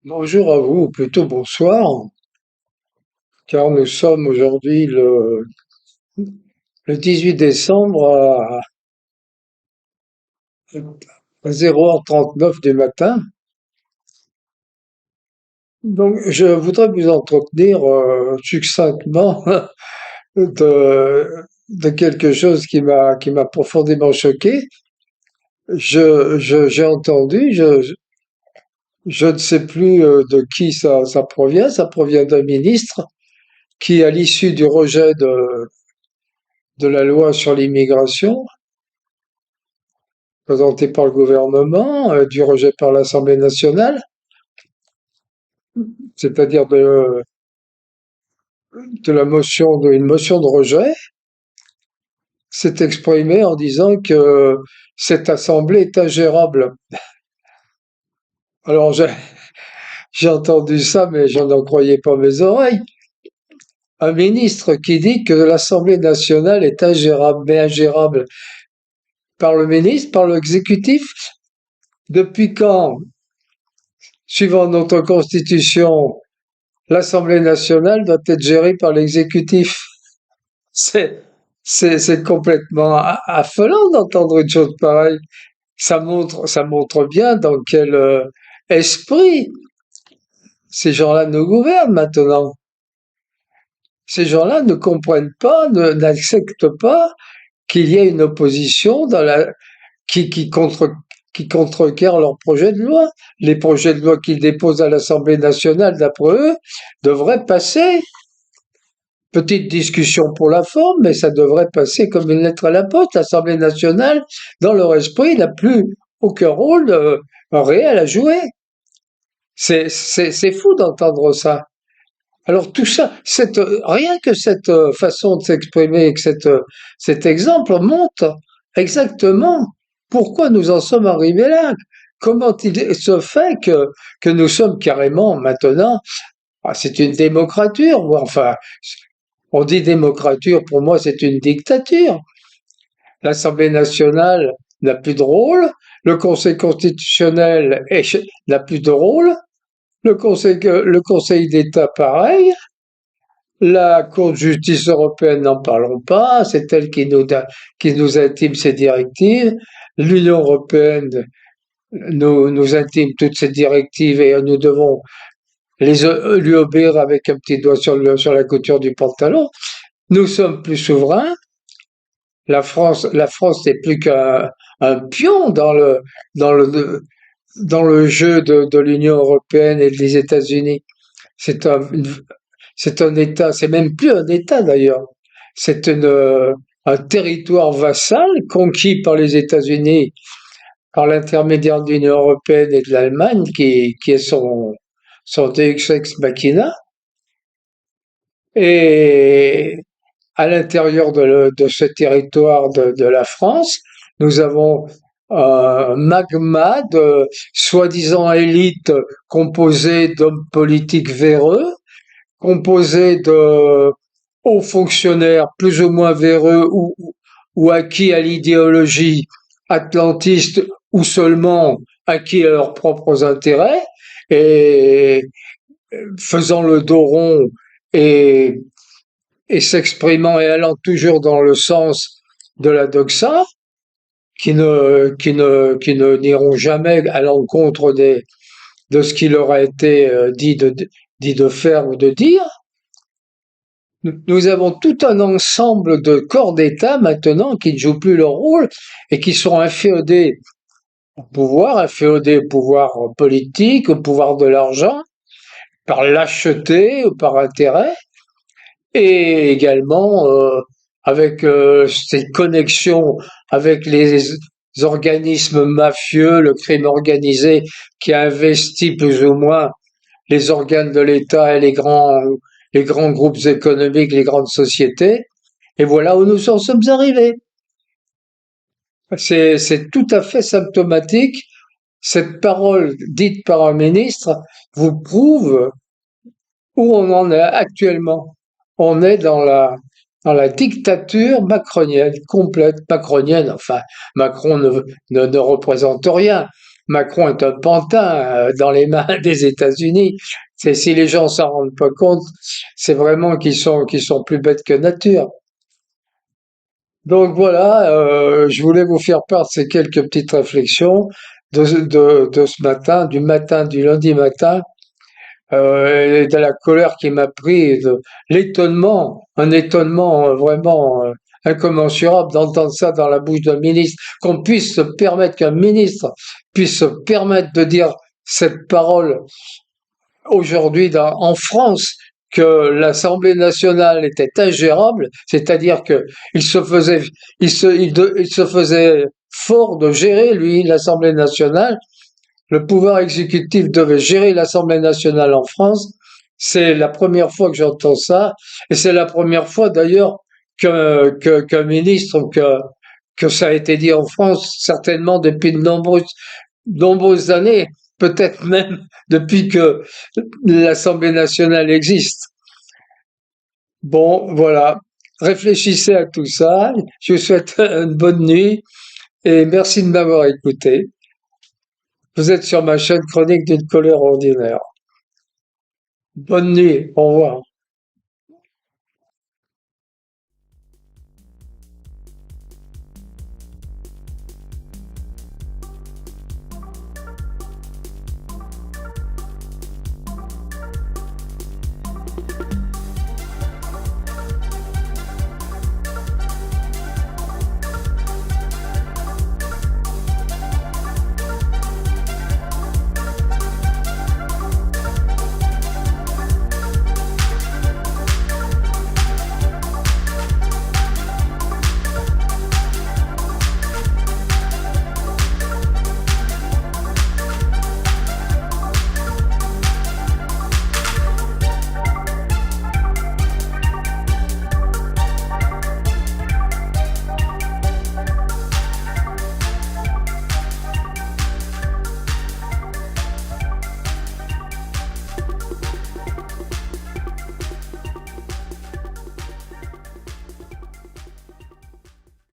Bonjour à vous, ou plutôt bonsoir, car nous sommes aujourd'hui le 18 décembre à 0h39 du matin. Donc, je voudrais vous entretenir succinctement de, de quelque chose qui m'a profondément choqué. J'ai entendu, je ne sais plus de qui ça provient d'un ministre qui, à l'issue du rejet de la loi sur l'immigration, présenté par le gouvernement, du rejet par l'Assemblée nationale, c'est-à-dire de une motion de rejet, s'est exprimé en disant que cette assemblée est ingérable. Alors j'ai entendu ça, mais je n'en croyais pas mes oreilles. Un ministre qui dit que l'Assemblée nationale est ingérable, mais ingérable par le ministre, par l'exécutif. Depuis quand, suivant notre constitution, l'Assemblée nationale doit être gérée par l'exécutif? C'est, c'est complètement affolant d'entendre une chose pareille. Ça montre bien dans quel esprit ces gens-là nous gouvernent maintenant. Ces gens-là ne comprennent pas, n'acceptent pas qu'il y ait une opposition qui, qui contre, qui contrecarre leurs projets de loi. Les projets de loi qu'ils déposent à l'Assemblée nationale, d'après eux, devraient passer. Petite discussion pour la forme, mais ça devrait passer comme une lettre à la poste. L'Assemblée nationale, dans leur esprit, n'a plus aucun rôle réel à jouer. C'est fou d'entendre ça. Alors tout ça, rien que cette façon de s'exprimer, que cet exemple montre exactement pourquoi nous en sommes arrivés là. Comment il se fait que nous sommes carrément maintenant, c'est une démocrature, ou enfin, on dit démocrature, pour moi c'est une dictature. L'Assemblée nationale n'a plus de rôle, le Conseil constitutionnel n'a plus de rôle, le Conseil d'État pareil, la Cour de justice européenne n'en parlons pas, c'est elle qui nous intime ses directives, l'Union européenne nous intime toutes ces directives et nous devons lui obéir avec un petit doigt sur la couture du pantalon. Nous sommes plus souverains, la France n'est plus qu'un pion dans le, dans le jeu de l'Union européenne et des États-Unis. C'est c'est un État, c'est même plus un État d'ailleurs. C'est un territoire vassal conquis par les États-Unis par l'intermédiaire de l'Union européenne et de l'Allemagne qui est son Deus ex machina. Et à l'intérieur de ce territoire de la France, nous avons un magma de soi-disant élites composée d'hommes politiques véreux, composée de hauts fonctionnaires plus ou moins véreux ou acquis à l'idéologie atlantiste ou seulement acquis à leurs propres intérêts et faisant le dos rond et s'exprimant et allant toujours dans le sens de la doxa, qui ne n'iront jamais à l'encontre de ce qui leur a été dit de faire ou de dire. Nous avons tout un ensemble de corps d'État maintenant qui ne jouent plus leur rôle et qui sont inféodés au pouvoir politique, au pouvoir de l'argent, par lâcheté ou par intérêt, et également avec ces connexions avec les organismes mafieux, le crime organisé qui a investi plus ou moins les organes de l'État et les grands groupes économiques, les grandes sociétés. Et voilà où nous en sommes arrivés. C'est tout à fait symptomatique. Cette parole dite par un ministre vous prouve où on en est actuellement. On est dans la dictature macronienne, complète macronienne. Enfin, Macron ne représente rien. Macron est un pantin dans les mains des États-Unis. C'est si les gens s'en rendent pas compte, c'est vraiment qu'ils sont plus bêtes que nature. Donc voilà, je voulais vous faire part de ces quelques petites réflexions de ce matin, du lundi matin, et de la colère qui m'a pris, de l'étonnement, un étonnement vraiment incommensurable d'entendre ça dans la bouche d'un ministre, qu'on puisse se permettre, qu'un ministre puisse se permettre de dire cette parole aujourd'hui en France, que l'Assemblée nationale était ingérable, c'est-à-dire que il se faisait, il se faisait fort de gérer, lui, l'Assemblée nationale. Le pouvoir exécutif devait gérer l'Assemblée nationale en France. C'est la première fois que j'entends ça, et c'est la première fois d'ailleurs qu'un ministre, que ça a été dit en France, certainement depuis de nombreuses années, peut-être même depuis que l'Assemblée nationale existe. Bon, voilà. Réfléchissez à tout ça. Je vous souhaite une bonne nuit et merci de m'avoir écouté. Vous êtes sur ma chaîne Chronique d'une colère ordinaire. Bonne nuit. Au revoir.